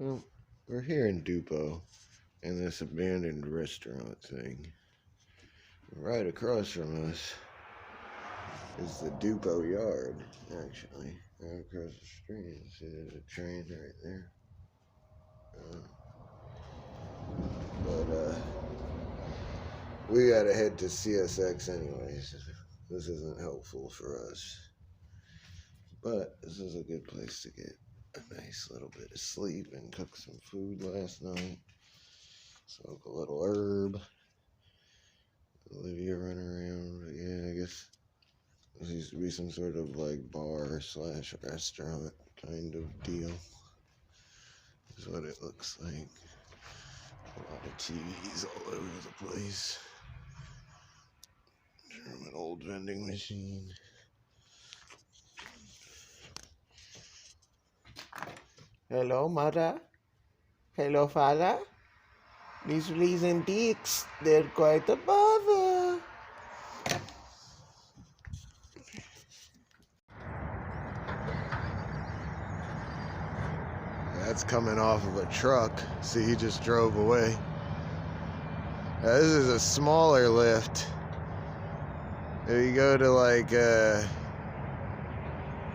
Well, we're here in Dupo, in this abandoned restaurant thing. Right across from us is the Dupo yard, actually. Right across the street. See, there's a train right there. But we gotta head to CSX anyways. This isn't helpful for us. But this is a good place to get a nice little bit of sleep and cook some food last night. Smoke a little herb. Olivia running around. Yeah, I guess this used to be some sort of like bar slash restaurant kind of deal. Is what it looks like. A lot of TVs all over the place. German old vending machine. Hello, mother. Hello, father. These reason dicks, they're quite a bother. That's coming off of a truck. See, he just drove away. Now, this is a smaller lift. If you go to like the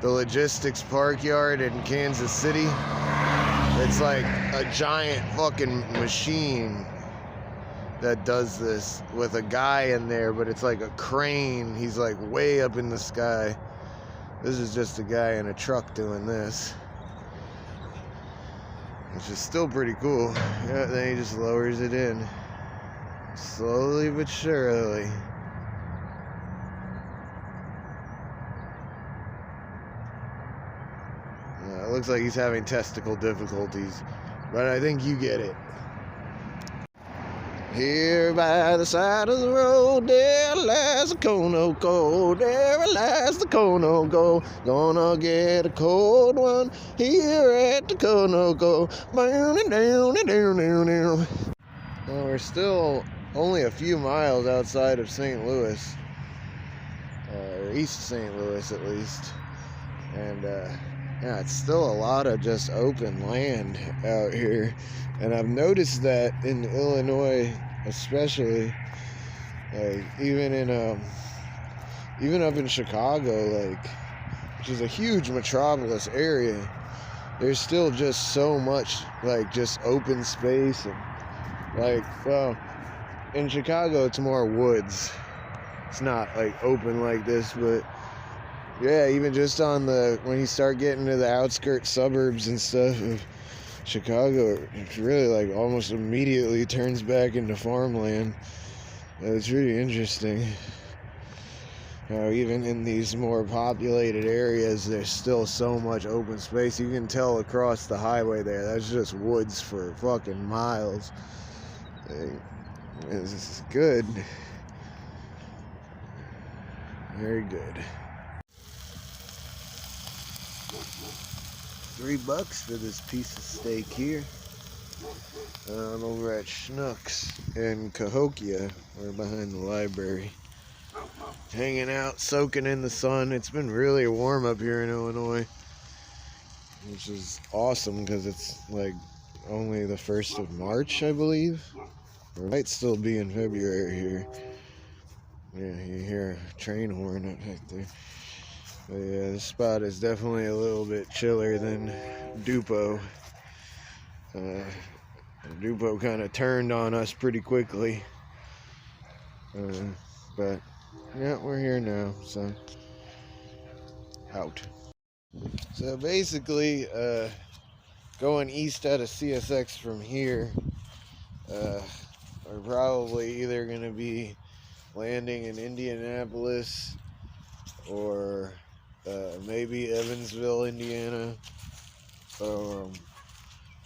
logistics park yard in Kansas City, it's like a giant fucking machine that does this with a guy in there, but it's like a crane. He's like way up in the sky. This is just a guy in a truck doing this, which is still pretty cool. Yeah, then he just lowers it in. Slowly but surely. It looks like he's having testicle difficulties, but I think you get it. Here by the side of the road, there lies a Conoco, there lies the Conoco. Gonna get a cold one here at the Conoco. Well, we're still only a few miles outside of St. Louis, or East St. Louis at least, and yeah, it's still a lot of just open land out here. And I've noticed that in Illinois especially, like even up in Chicago, like, which is a huge metropolis area, there's still just so much like just open space. And like, well, in Chicago it's more woods. It's not like open like this, but yeah, even just on when you start getting to the outskirts suburbs and stuff of Chicago, it's really like almost immediately turns back into farmland. It's really interesting how even in these more populated areas, there's still so much open space. You can tell across the highway there, that's just woods for fucking miles. It's good. Very good. $3 for this piece of steak here. Over at Schnucks in Cahokia. We're behind the library. Hanging out, soaking in the sun. It's been really warm up here in Illinois, which is awesome because it's like only the 1st of March, I believe. It might still be in February here. Yeah, you hear a train horn up right there. But yeah, this spot is definitely a little bit chiller than Dupo. Dupo kind of turned on us pretty quickly. But yeah, we're here now, so out. So basically, going east out of CSX from here, we're probably either going to be landing in Indianapolis or maybe Evansville, Indiana. I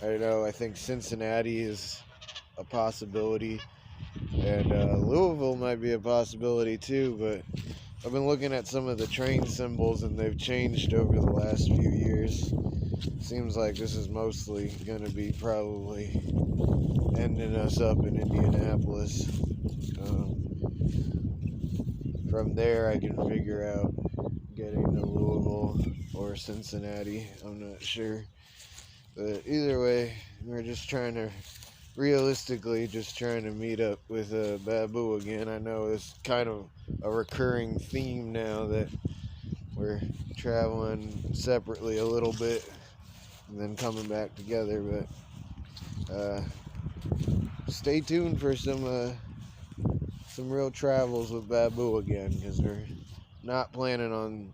don't know, I think Cincinnati is a possibility, and Louisville might be a possibility too, but I've been looking at some of the train symbols and they've changed over the last few years. Seems like this is mostly going to be probably ending us up in Indianapolis. From there I can figure out getting to Louisville or Cincinnati. I'm not sure. But either way, we're just trying to, realistically, just trying to meet up with Babu again. I know it's kind of a recurring theme now that we're traveling separately a little bit and then coming back together, but stay tuned for some real travels with Babu again, because we're not planning on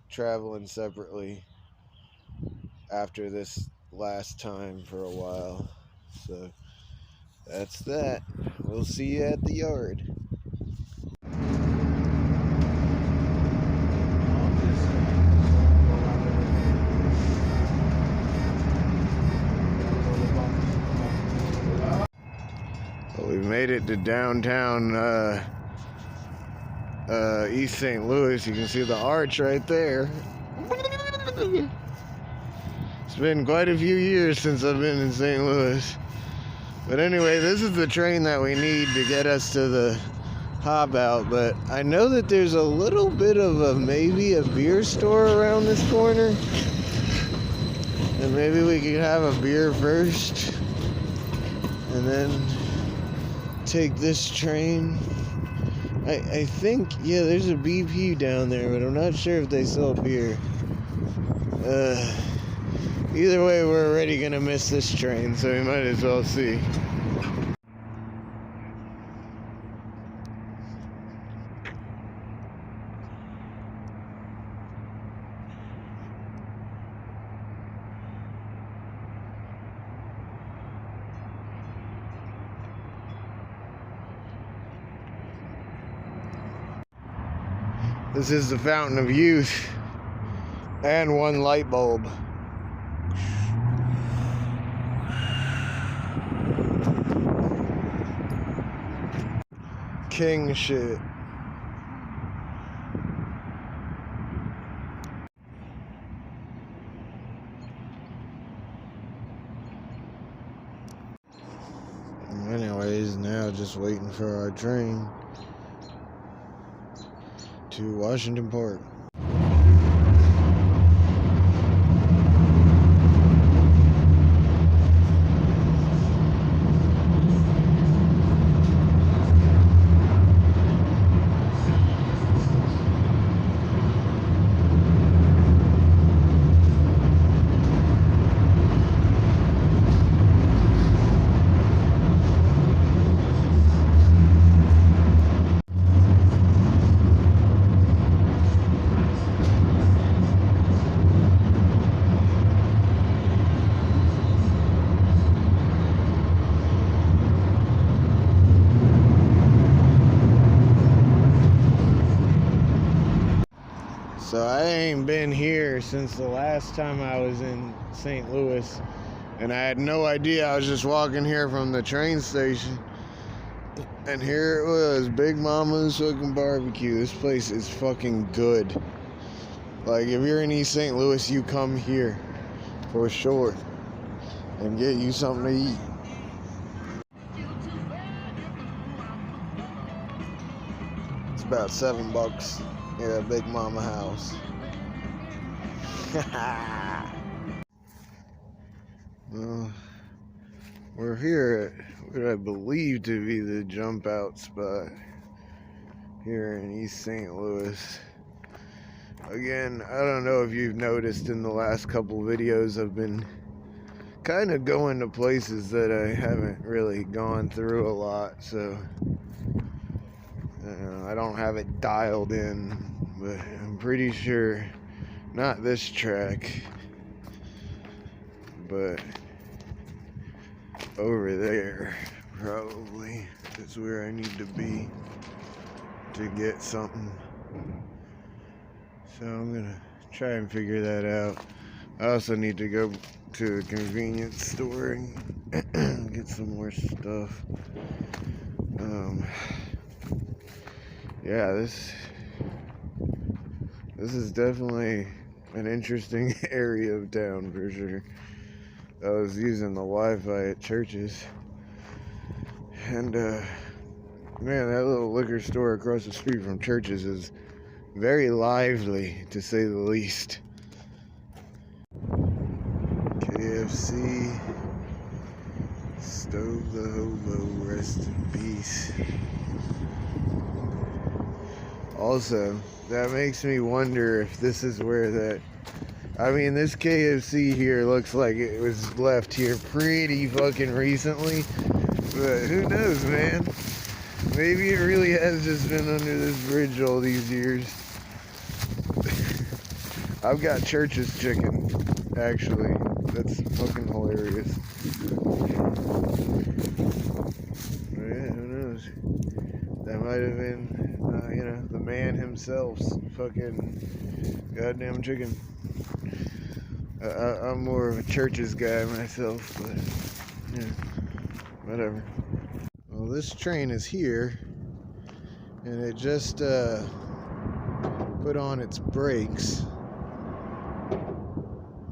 traveling separately after this last time for a while. So that's that. We'll see you at the yard. Well, we made it to downtown East St. Louis. You can see the arch right there. It's been quite a few years since I've been in St. Louis. But anyway, this is the train that we need to get us to the hop out. But I know that there's a little bit of maybe a beer store around this corner. And maybe we could have a beer first and then take this train. I think, yeah, there's a BP down there, but I'm not sure if they sell beer. Either way, we're already gonna miss this train, so we might as well see. This is the Fountain of Youth and one light bulb. King shit. Anyways, now just waiting for our train to Washington Park. So I ain't been here since the last time I was in St. Louis, and I had no idea. I was just walking here from the train station, and here it was, Big Mama's fucking barbecue. This place is fucking good. Like, if you're in East St. Louis, you come here for sure and get you something to eat. It's about $7. Yeah, Big Mama house. Well, we're here at what I believe to be the jump out spot here in East St. Louis. Again, I don't know if you've noticed in the last couple videos, I've been kind of going to places that I haven't really gone through a lot, so I don't have it dialed in, but I'm pretty sure not this track, but over there probably is where I need to be to get something. So I'm gonna try and figure that out. I also need to go to a convenience store and get some more stuff. Yeah, this is definitely an interesting area of town for sure. I was using the Wi-Fi at churches, and man, that little liquor store across the street from churches is very lively, to say the least. KFC. Stove the hobo, rest in peace. Also, that makes me wonder if this is where that... I mean, this KFC here looks like it was left here pretty fucking recently. But who knows, man? Maybe it really has just been under this bridge all these years. I've got Church's chicken, actually. That's fucking hilarious. But yeah, who knows? That might have been, you know, the man himself's fucking goddamn chicken. I'm more of a Church's guy myself, but yeah, whatever. Well, this train is here, and it just put on its brakes.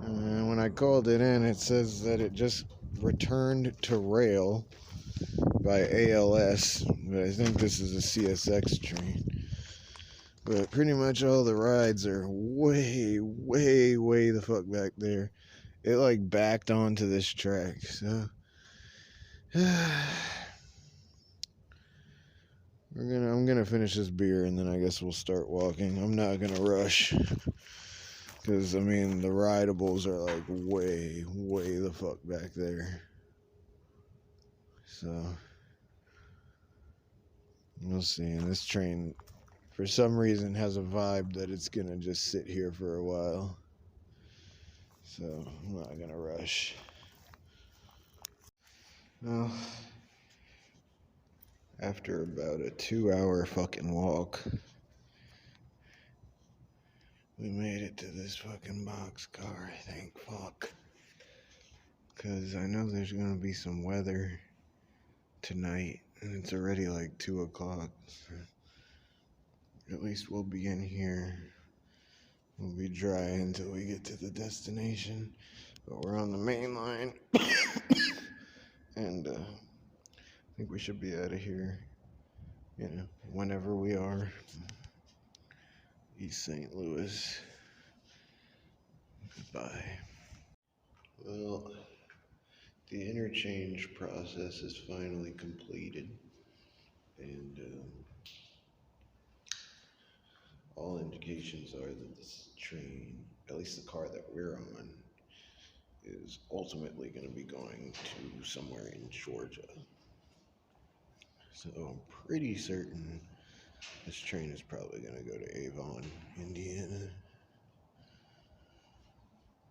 And when I called it in, it says that it just returned to rail by ALS, but I think this is a CSX train. But pretty much all the rides are way the fuck back there. It like backed onto this track, so I'm gonna finish this beer and then I guess we'll start walking. I'm not gonna rush, because I mean the rideables are like way the fuck back there. So we'll see. And this train, for some reason, has a vibe that it's gonna just sit here for a while. So I'm not gonna rush. Well, after about a 2-hour fucking walk, we made it to this fucking boxcar, I think. Fuck. Because I know there's gonna be some weather tonight, and it's already like 2 o'clock. So at least we'll be in here. We'll be dry until we get to the destination. But we're on the main line. And I think we should be out of here, you know, whenever we are. East St. Louis. Goodbye. Well, the interchange process is finally completed. And all indications are that this train, at least the car that we're on, is ultimately going to be going to somewhere in Georgia. So I'm pretty certain this train is probably going to go to Avon, Indiana.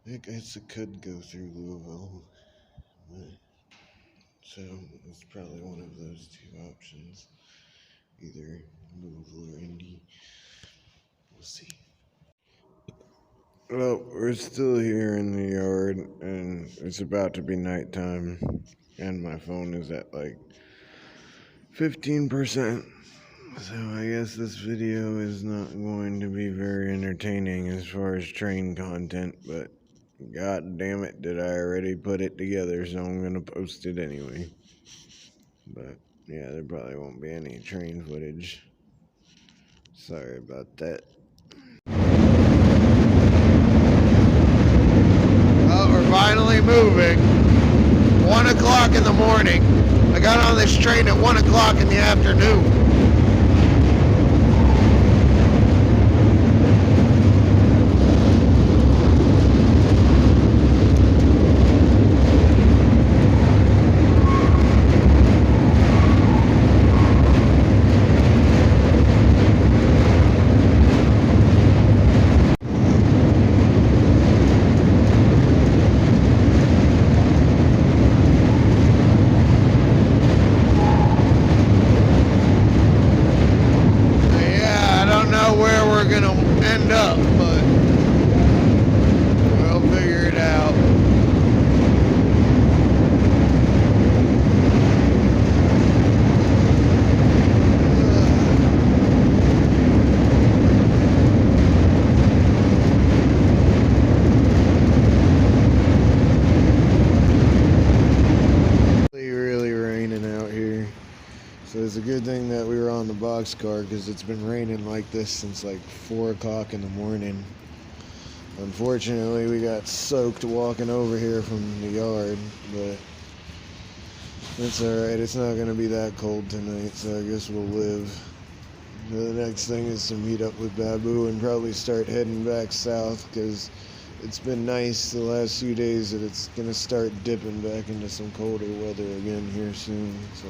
I guess it could go through Louisville, but so it's probably one of those two options, either Louisville or Indy. We'll see. Well, we're still here in the yard, and it's about to be nighttime, and my phone is at like 15%. So I guess this video is not going to be very entertaining as far as train content, but god damn it, did I already put it together, so I'm gonna post it anyway. But yeah, there probably won't be any train footage. Sorry about that. Well, we're finally moving. 1 o'clock in the morning. I got on this train at 1 o'clock in the afternoon. It's a good thing that we were on the boxcar, because it's been raining like this since like 4 o'clock in the morning. Unfortunately, we got soaked walking over here from the yard, but It's alright, it's not gonna be that cold tonight, so I guess we'll live. The next thing is to meet up with Babu and probably start heading back south, because it's been nice the last few days that it's gonna start dipping back into some colder weather again here soon, so